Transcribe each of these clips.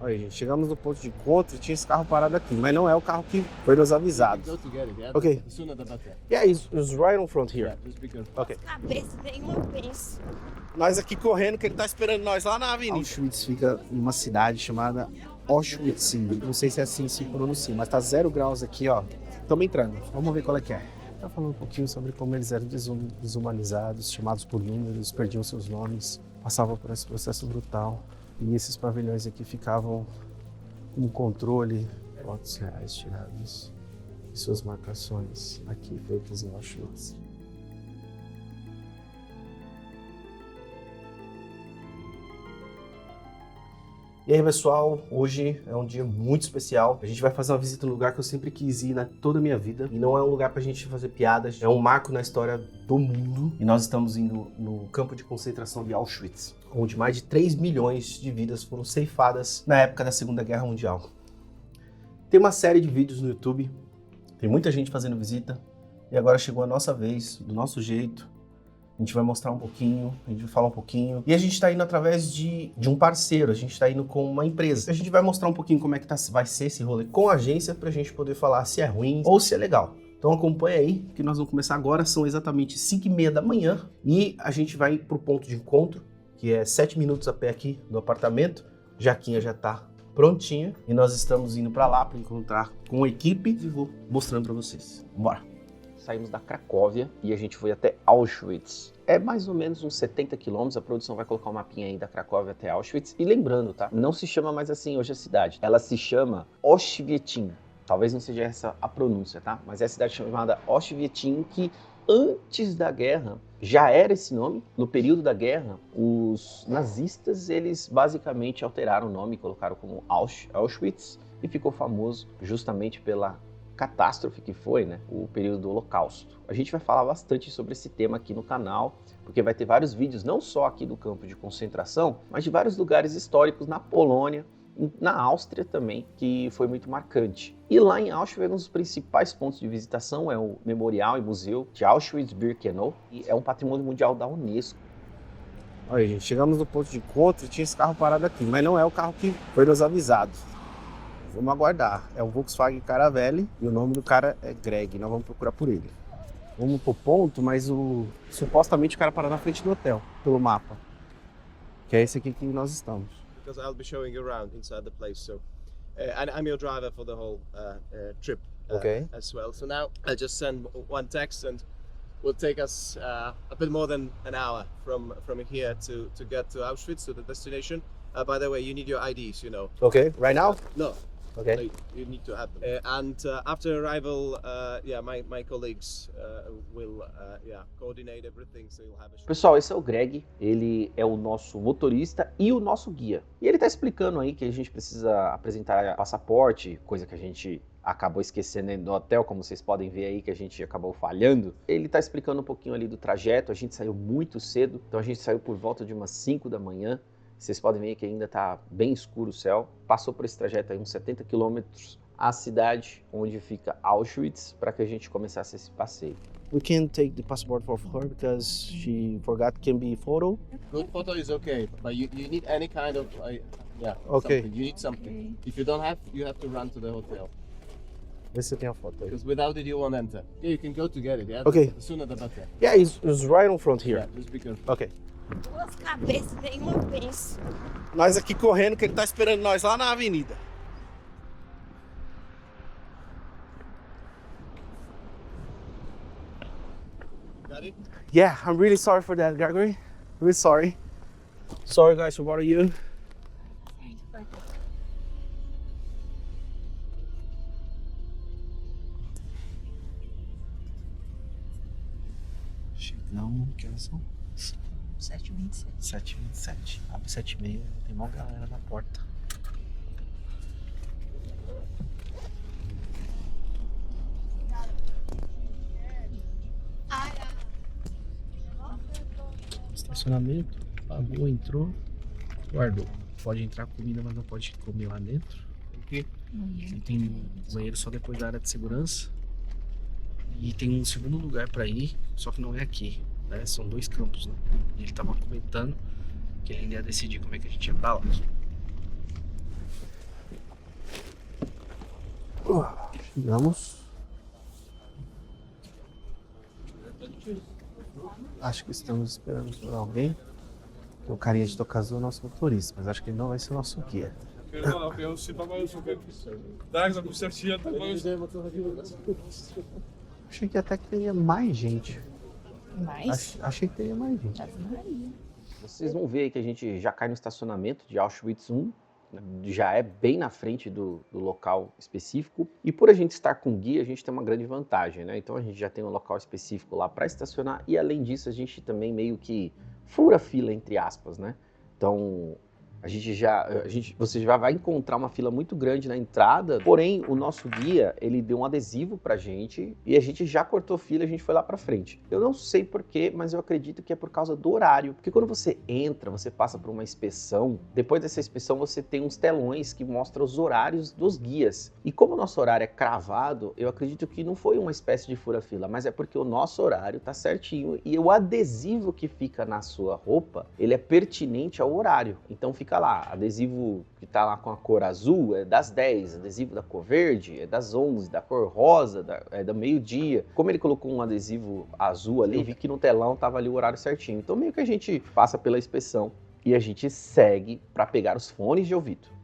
Olha, gente, chegamos no ponto de encontro e tinha esse carro parado aqui, mas não é o carro que foi nos avisado. Ok. Yeah, it's right in front here. Ok. Cabeça, nenhuma vez. Nós aqui correndo, que ele tá esperando nós lá na avenida. Auschwitz fica em uma cidade chamada Auschwitz. Não sei se é assim se pronuncia, mas tá 0 graus aqui, ó. Estamos entrando, vamos ver qual é que é. Tá falando um pouquinho sobre como eles eram desumanizados, chamados por números, perdiam seus nomes, passavam por esse processo brutal. E esses pavilhões aqui ficavam com controle, fotos reais tiradas e suas marcações aqui feitas em Auschwitz. E aí, pessoal, hoje é um dia muito especial. A gente vai fazer uma visita num lugar que eu sempre quis ir toda a minha vida. E não é um lugar pra gente fazer piadas, é um marco na história do mundo. E nós estamos indo no campo de concentração de Auschwitz, onde mais de 3 milhões de vidas foram ceifadas na época da Segunda Guerra Mundial. Tem uma série de vídeos no YouTube, tem muita gente fazendo visita. E agora chegou a nossa vez, do nosso jeito. A gente vai mostrar um pouquinho, a gente vai falar um pouquinho. E a gente está indo através de um parceiro, a gente está indo com uma empresa. A gente vai mostrar um pouquinho como é que vai ser esse rolê com a agência para a gente poder falar se é ruim ou se é legal. Então acompanha aí, que nós vamos começar agora. São exatamente 5h30 da manhã e a gente vai pro ponto de encontro, que é 7 minutos a pé aqui do apartamento. Jaquinha já tá prontinha e nós estamos indo para lá para encontrar com a equipe e vou mostrando para vocês. Bora! Saímos da Cracóvia e a gente foi até Auschwitz. É mais ou menos uns 70 quilômetros, a produção vai colocar um mapinha aí da Cracóvia até Auschwitz. E lembrando, tá? Não se chama mais assim hoje a cidade. Ela se chama Auschwitz. Talvez não seja essa a pronúncia, tá? Mas é a cidade chamada Auschwitz, que antes da guerra já era esse nome. No período da guerra, os nazistas, eles basicamente alteraram o nome, colocaram como Auschwitz e ficou famoso justamente pela catástrofe que foi, né, o período do Holocausto. A gente vai falar bastante sobre esse tema aqui no canal, porque vai ter vários vídeos, não só aqui do campo de concentração, mas de vários lugares históricos na Polônia, na Áustria também, que foi muito marcante. E lá em Auschwitz, um dos principais pontos de visitação é o Memorial e Museu de Auschwitz-Birkenau, e é um patrimônio mundial da Unesco. Olha, gente, chegamos no ponto de encontro e tinha esse carro parado aqui, mas não é o carro que foi nos avisado. Vamos aguardar. É o Volkswagen Caravelle e o nome do cara é Greg. Nós vamos procurar por ele. Vamos pro ponto, mas supostamente o cara para na frente do hotel, pelo mapa. Que é esse aqui que nós estamos. Because I'll be showing you around inside the place. So, and I'm your driver for the whole trip as well. So now I'll just send one text and will take us a bit more than an hour from here to get to Auschwitz, to the destination. By the way, you need your IDs, you know. Okay, right now? No. Okay. You need to have them. And after arrival, my colleagues will coordinate everything, so you'll have a... Pessoal, esse é o Greg, ele é o nosso motorista e o nosso guia. E ele tá explicando aí que a gente precisa apresentar passaporte, coisa que a gente acabou esquecendo no hotel, como vocês podem ver aí que a gente acabou falhando. Ele tá explicando um pouquinho ali do trajeto, a gente saiu muito cedo, então a gente saiu por volta de umas 5 da manhã. Vocês podem ver que ainda está bem escuro o céu. Passou por esse trajeto aí uns 70 quilômetros à cidade onde fica Auschwitz para que a gente começasse esse passeio. We can take the passport of her because she forgot can be photo. Good photo is okay, but you need any kind of Okay. something. You need something. If you don't have, you have to run to the hotel. Vê se tem a foto aí. Because without it, you won't enter. Yeah, you can go to get it. Yeah. Okay. The sooner the better. Yeah, it's right in front here. Yeah, just be careful. Ok. 2 cabeças, nenhuma vez. Nós aqui correndo, que ele tá esperando nós lá na avenida. Got it? Yeah, I'm really sorry for that, Gregory. Really sorry. Sorry guys to bother you. Chegamos, que horas são? 7h27. 7h27. Abre 7h30, tem uma galera na porta. Estacionamento, pagou, entrou, guardou. Pode entrar comida, mas não pode comer lá dentro. Porque tem banheiro só depois da área de segurança. E tem um segundo lugar para ir, só que não é aqui, né? São 2 campos, né? E ele tava comentando que ele ainda ia decidir como é que a gente ia pra lá. Chegamos. Acho que estamos esperando por alguém. O carinha de Tokazu é o nosso motorista, mas acho que ele não vai ser o nosso guia. Achei que até que teria mais gente. Mas, Achei que teria mais gente. Ave Maria. Vocês vão ver aí que a gente já cai no estacionamento de Auschwitz I, já é bem na frente do local específico. E por a gente estar com guia, a gente tem uma grande vantagem, né? Então a gente já tem um local específico lá para estacionar e além disso a gente também meio que fura fila, entre aspas, né? Então você já vai encontrar uma fila muito grande na entrada, porém o nosso guia, ele deu um adesivo pra gente e a gente já cortou fila e a gente foi lá pra frente. Eu não sei porquê, mas eu acredito que é por causa do horário, porque quando você entra, você passa por uma inspeção, depois dessa inspeção você tem uns telões que mostram os horários dos guias. E como o nosso horário é cravado, eu acredito que não foi uma espécie de fura-fila, mas é porque o nosso horário tá certinho e o adesivo que fica na sua roupa, ele é pertinente ao horário. Então fica lá, adesivo que tá lá com a cor azul é das 10, adesivo da cor verde é das 11, da cor rosa é do meio-dia. Como ele colocou um adesivo azul ali, eu vi que no telão tava ali o horário certinho. Então meio que a gente passa pela inspeção e a gente segue para pegar os fones de ouvido.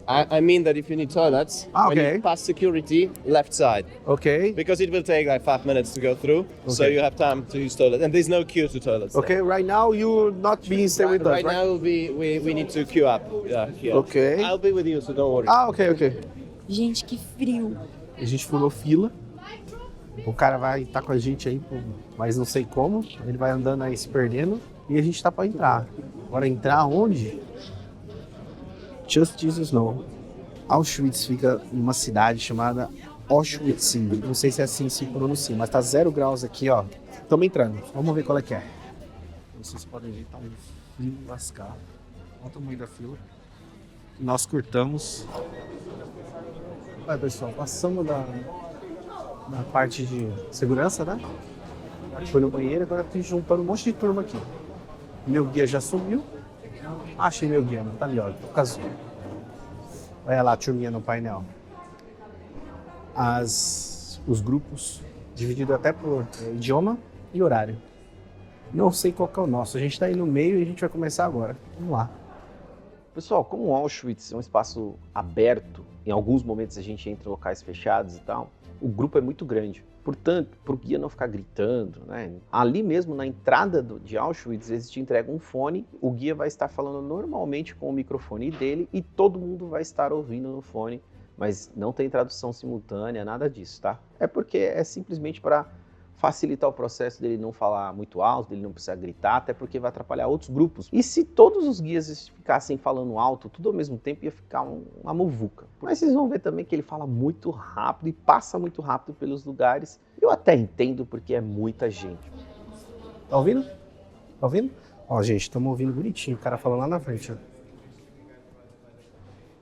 I mean that if you need toilets, when Okay. you pass security, left side. Ok. Because it will take like 5 minutes to go through, so Okay. you have time to use toilet. And there's no queue to toilets. Ok, right now you're not being stay with us, Right now we need to queue up. Yeah, here. Okay. I'll be with you, so don't worry. Ah, ok. Gente, que frio. A gente furou fila. O cara vai estar com a gente aí, mas não sei como. Ele vai andando aí se perdendo. E a gente tá pra entrar. Agora entrar onde? Just Jesus know. Auschwitz fica numa cidade chamada Auschwitz. Não sei se é assim que se pronuncia, mas tá 0 graus aqui, ó. Estamos entrando. Vamos ver qual é que é. Vocês podem ver, tá um frio lascado. Olha o tamanho da fila. Nós curtamos. Vai, pessoal, passamos da parte de segurança, né? Foi no banheiro, agora tem juntando um monte de turma aqui. Meu guia já sumiu. Achei meu guia, não tá ali, ó. Tokazu. Olha lá a turminha no painel. Os grupos divididos até por idioma e horário. Não sei qual que é o nosso. A gente tá aí no meio e a gente vai começar agora. Vamos lá. Pessoal, como Auschwitz é um espaço aberto, em alguns momentos a gente entra em locais fechados e tal, o grupo é muito grande. Portanto, para o guia não ficar gritando, né? Ali mesmo na entrada de Auschwitz, eles te entregam um fone, o guia vai estar falando normalmente com o microfone dele e todo mundo vai estar ouvindo no fone, mas não tem tradução simultânea, nada disso, tá? É porque é simplesmente para facilitar o processo dele não falar muito alto, dele não precisar gritar, até porque vai atrapalhar outros grupos. E se todos os guias ficassem falando alto, tudo ao mesmo tempo, ia ficar uma muvuca. Mas vocês vão ver também que ele fala muito rápido e passa muito rápido pelos lugares. Eu até entendo porque é muita gente. Tá ouvindo? Tá ouvindo? Ó, gente, estamos ouvindo bonitinho o cara falando lá na frente, ó.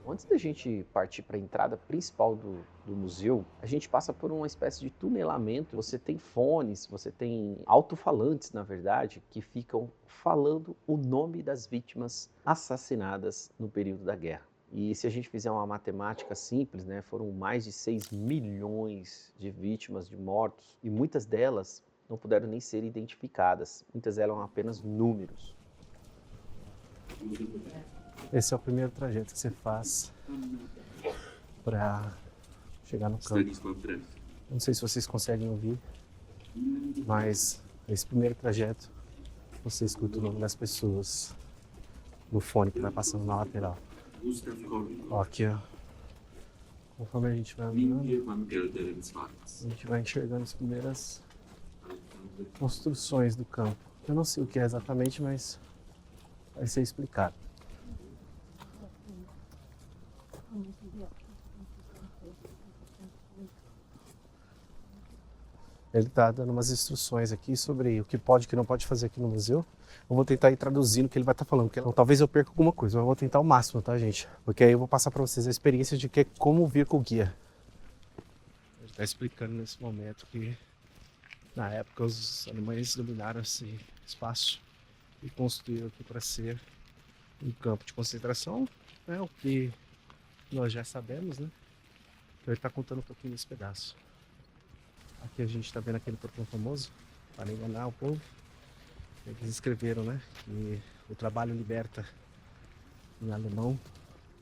Antes da gente partir para a entrada principal do museu, a gente passa por uma espécie de tunelamento. Você tem fones, você tem alto-falantes, na verdade, que ficam falando o nome das vítimas assassinadas no período da guerra. E se a gente fizer uma matemática simples, né, foram mais de 6 milhões de vítimas, de mortos, e muitas delas não puderam nem ser identificadas. Muitas eram apenas números. Esse é o primeiro trajeto que você faz para chegar no campo. Não sei se vocês conseguem ouvir, mas esse primeiro trajeto você escuta o nome das pessoas no fone que vai passando na lateral. Ó, aqui, ó. Conforme a gente vai andando, a gente vai enxergando as primeiras construções do campo. Eu não sei o que é exatamente, mas vai ser explicado. Ele está dando umas instruções aqui sobre o que pode e o que não pode fazer aqui no museu. Eu vou tentar ir traduzindo o que ele vai estar falando, porque talvez eu perca alguma coisa, mas eu vou tentar o máximo, tá, gente? Porque aí eu vou passar para vocês a experiência de como vir com o guia. Ele está explicando nesse momento que, na época, os alemães dominaram esse espaço e construíram aqui para ser um campo de concentração, né? O que nós já sabemos, né? Que Então ele está contando um pouquinho desse pedaço. Aqui a gente está vendo aquele portão famoso, para enganar o povo. Eles escreveram, né, que o trabalho liberta em alemão.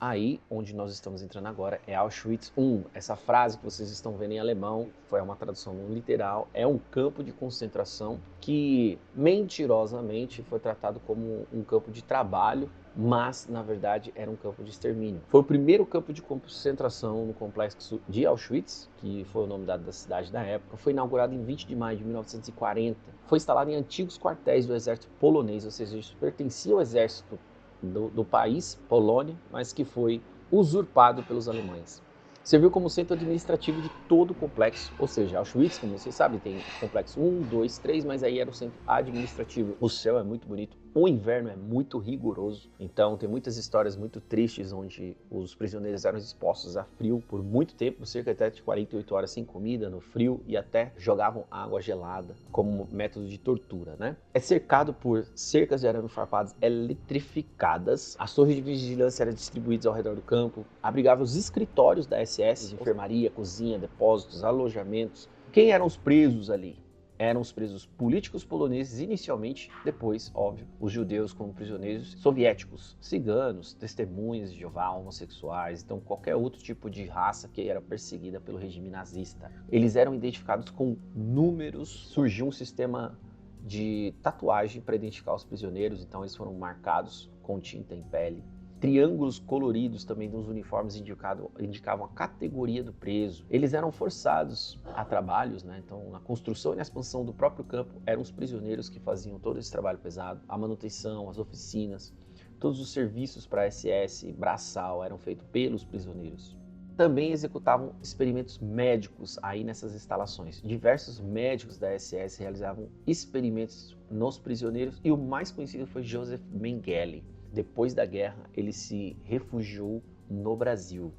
Aí, onde nós estamos entrando agora, é Auschwitz I. Essa frase que vocês estão vendo em alemão foi uma tradução não literal. É um campo de concentração que, mentirosamente, foi tratado como um campo de trabalho, mas, na verdade, era um campo de extermínio. Foi o primeiro campo de concentração no complexo de Auschwitz, que foi o nome dado da cidade na época. Foi inaugurado em 20 de maio de 1940. Foi instalado em antigos quartéis do exército polonês, ou seja, isso pertencia ao exército do país, Polônia, mas que foi usurpado pelos alemães. Serviu como centro administrativo de todo o complexo, ou seja, Auschwitz, como vocês sabem, tem complexo 1, 2, 3, mas aí era o centro administrativo. O céu é muito bonito, o inverno é muito rigoroso, então tem muitas histórias muito tristes onde os prisioneiros eram expostos a frio por muito tempo, cerca até de 48 horas sem comida, no frio, e até jogavam água gelada como método de tortura, né? É cercado por cercas de arame farpadas eletrificadas, as torres de vigilância eram distribuídas ao redor do campo, abrigavam os escritórios da SS, enfermaria, cozinha, depósitos, alojamentos. Quem eram os presos ali? Eram os presos políticos poloneses inicialmente, depois, óbvio, os judeus como prisioneiros soviéticos, ciganos, testemunhas de Jeová, homossexuais, então qualquer outro tipo de raça que era perseguida pelo regime nazista. Eles eram identificados com números, surgiu um sistema de tatuagem para identificar os prisioneiros, então eles foram marcados com tinta em pele. Triângulos coloridos também nos uniformes indicavam a categoria do preso. Eles eram forçados a trabalhos, né? Então, na construção e na expansão do próprio campo, eram os prisioneiros que faziam todo esse trabalho pesado. A manutenção, as oficinas, todos os serviços para a SS, braçal, eram feitos pelos prisioneiros. Também executavam experimentos médicos aí nessas instalações. Diversos médicos da SS realizavam experimentos nos prisioneiros e o mais conhecido foi Joseph Mengele. Depois da guerra, ele se refugiou no Brasil.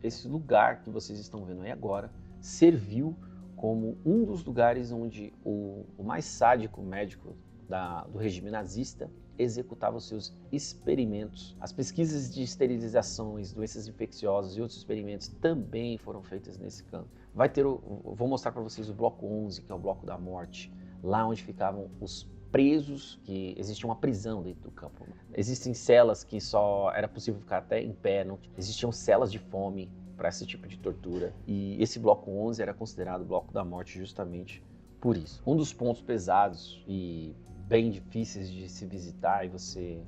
Esse lugar que vocês estão vendo aí agora serviu como um dos lugares onde o mais sádico médico do regime nazista executava os seus experimentos. As pesquisas de esterilizações, doenças infecciosas e outros experimentos também foram feitas nesse campo. Vou mostrar para vocês o bloco 11, que é o bloco da morte, lá onde ficavam os presos, que existia uma prisão dentro do campo. Existem celas que só era possível ficar até em pé, não existiam celas de fome para esse tipo de tortura. E esse bloco 11 era considerado o bloco da morte justamente por isso. Um dos pontos pesados e bem difíceis de se visitar e você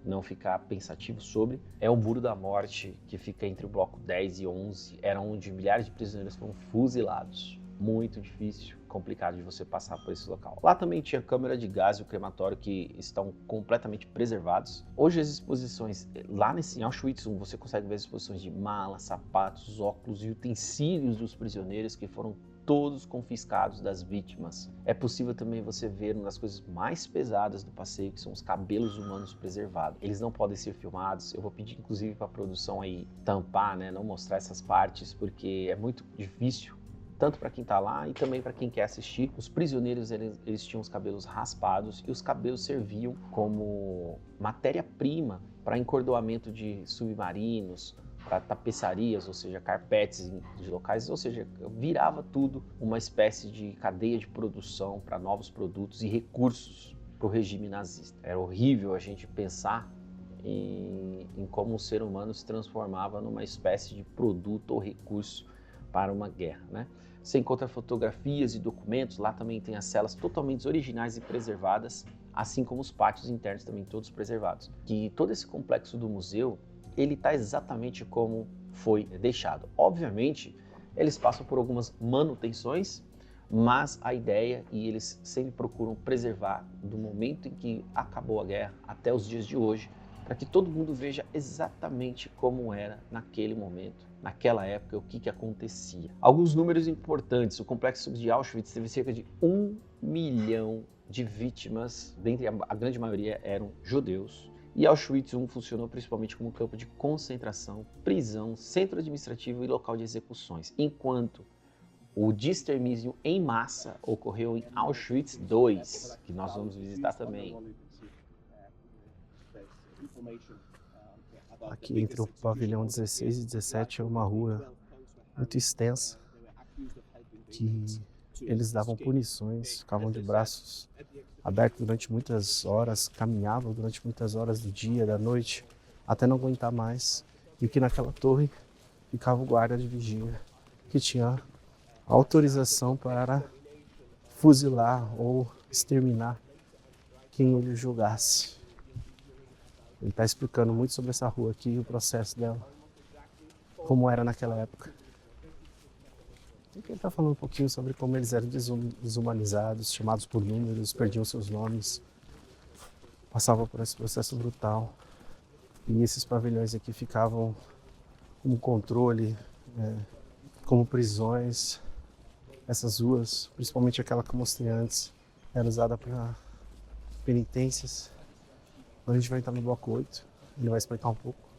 não ficar pensativo sobre é o Muro da Morte, que fica entre o bloco 10 e 11, era onde milhares de prisioneiros foram fuzilados. Muito difícil, complicado de você passar por esse local. Lá também tinha câmara de gás e o crematório que estão completamente preservados. Hoje as exposições, lá em Auschwitz I, você consegue ver as exposições de malas, sapatos, óculos e utensílios dos prisioneiros que foram todos confiscados das vítimas. É possível também você ver uma das coisas mais pesadas do passeio, que são os cabelos humanos preservados. Eles não podem ser filmados. Eu vou pedir inclusive para a produção aí tampar, né, não mostrar essas partes, porque é muito difícil, tanto para quem está lá e também para quem quer assistir. Os prisioneiros, eles tinham os cabelos raspados e os cabelos serviam como matéria-prima para encordoamento de submarinos, para tapeçarias, ou seja, carpetes de locais, ou seja, virava tudo uma espécie de cadeia de produção para novos produtos e recursos para o regime nazista. Era horrível a gente pensar em como um ser humano se transformava numa espécie de produto ou recurso para uma guerra, né? Você encontra fotografias e documentos, lá também tem as celas totalmente originais e preservadas, assim como os pátios internos também todos preservados. Que todo esse complexo do museu, ele está exatamente como foi deixado. Obviamente, eles passam por algumas manutenções, mas a ideia, e eles sempre procuram preservar do momento em que acabou a guerra até os dias de hoje, para que todo mundo veja exatamente como era naquele momento, naquela época, o que acontecia. Alguns números importantes: o complexo de Auschwitz teve cerca de 1 milhão de vítimas, dentre a grande maioria eram judeus, e Auschwitz I funcionou principalmente como campo de concentração, prisão, centro administrativo e local de execuções, enquanto o extermínio em massa ocorreu em Auschwitz II, que nós vamos visitar também. Aqui entre o pavilhão 16 e 17 é uma rua muito extensa, que eles davam punições, ficavam de braços abertos durante muitas horas, caminhavam durante muitas horas do dia, da noite, até não aguentar mais, e que naquela torre ficava o guarda de vigia, que tinha autorização para fuzilar ou exterminar quem ele julgasse. Ele está explicando muito sobre essa rua aqui e o processo dela, como era naquela época. E ele está falando um pouquinho sobre como eles eram desumanizados, chamados por números, perdiam seus nomes, passavam por esse processo brutal. E esses pavilhões aqui ficavam como controle, como prisões. Essas ruas, principalmente aquela que eu mostrei antes, era usada para penitências. Agora a gente vai entrar no bloco 8, ele vai explicar um pouco.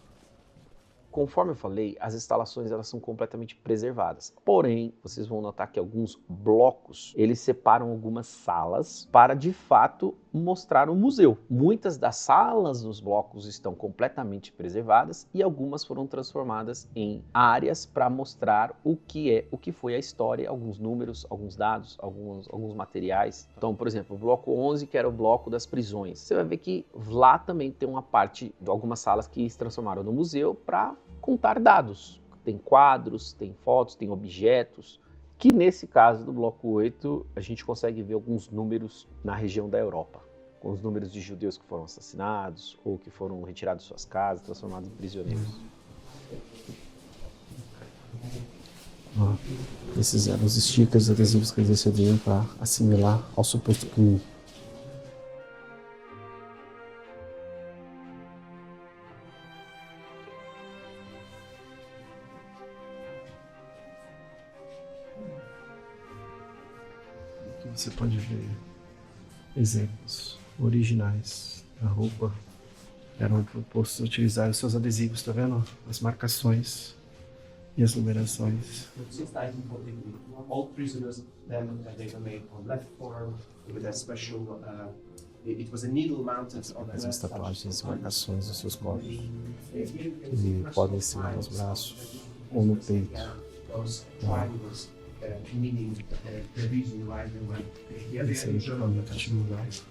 Conforme eu falei, as instalações elas são completamente preservadas. Porém, vocês vão notar que alguns blocos, eles separam algumas salas para, de fato, mostrar um museu. Muitas das salas nos blocos estão completamente preservadas e algumas foram transformadas em áreas para mostrar o que foi a história, alguns números, alguns dados, alguns materiais. Então, por exemplo, o bloco 11, que era o bloco das prisões. Você vai ver que lá também tem uma parte de algumas salas que se transformaram no museu para contar dados. Tem quadros, tem fotos, tem objetos, que nesse caso do bloco 8 a gente consegue ver alguns números na região da Europa, com os números de judeus que foram assassinados ou que foram retirados de suas casas, transformados em prisioneiros. Esses eram os stickers adesivos que eles recebiam para assimilar ao suposto crime. Você pode ver exemplos originais da roupa. Eram propostos a utilizar os seus adesivos, tá vendo? As marcações e as numerações. All prisoners then they were made on left form with a special. It was a needle mounted on the As tatuagens e marcações dos seus corpos, que podem ser nos braços ou no peito. Esse é o equipamento atividade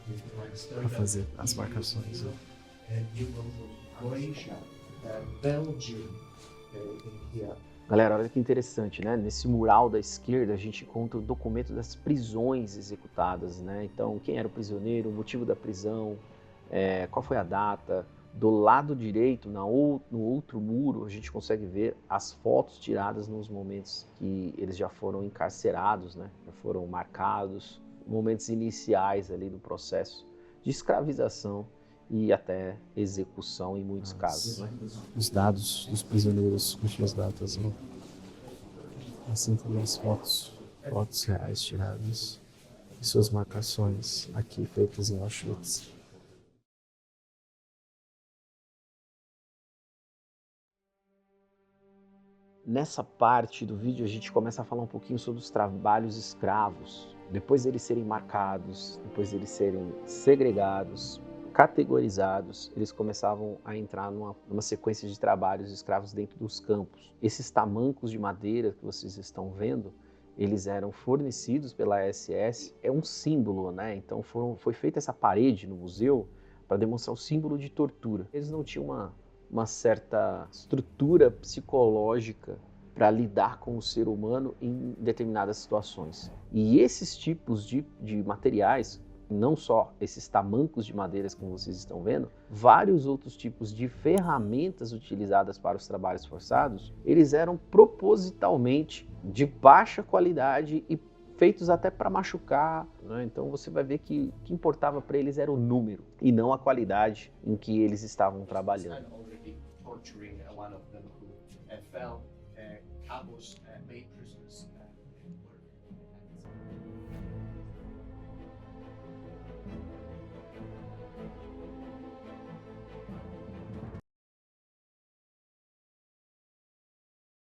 para fazer as marcações. Galera, olha que interessante, né? Nesse mural da esquerda a gente encontra o documento das prisões executadas, né? Então, quem era o prisioneiro, o motivo da prisão, qual foi a data. Do lado direito, no outro muro, a gente consegue ver as fotos tiradas nos momentos que eles já foram encarcerados, né? Já foram marcados, momentos iniciais ali do processo de escravização e até execução em muitos casos, né? Os dados dos prisioneiros com suas datas, né? Assim como as fotos reais tiradas e suas marcações aqui feitas em Auschwitz. Nessa parte do vídeo a gente começa a falar um pouquinho sobre os trabalhos escravos. Depois deles serem marcados, depois deles serem segregados, categorizados, eles começavam a entrar numa sequência de trabalhos escravos dentro dos campos. Esses tamancos de madeira que vocês estão vendo, eles eram fornecidos pela SS, é um símbolo, né? Então foi feita essa parede no museu para demonstrar o símbolo de tortura. Eles não tinham uma certa estrutura psicológica para lidar com o ser humano em determinadas situações. E esses tipos de materiais, não só esses tamancos de madeiras como vocês estão vendo, vários outros tipos de ferramentas utilizadas para os trabalhos forçados, eles eram propositalmente de baixa qualidade e feitos até para machucar, né? Então você vai ver que o que importava para eles era o número e não a qualidade em que eles estavam trabalhando. torturing one of them who fell. Cabos made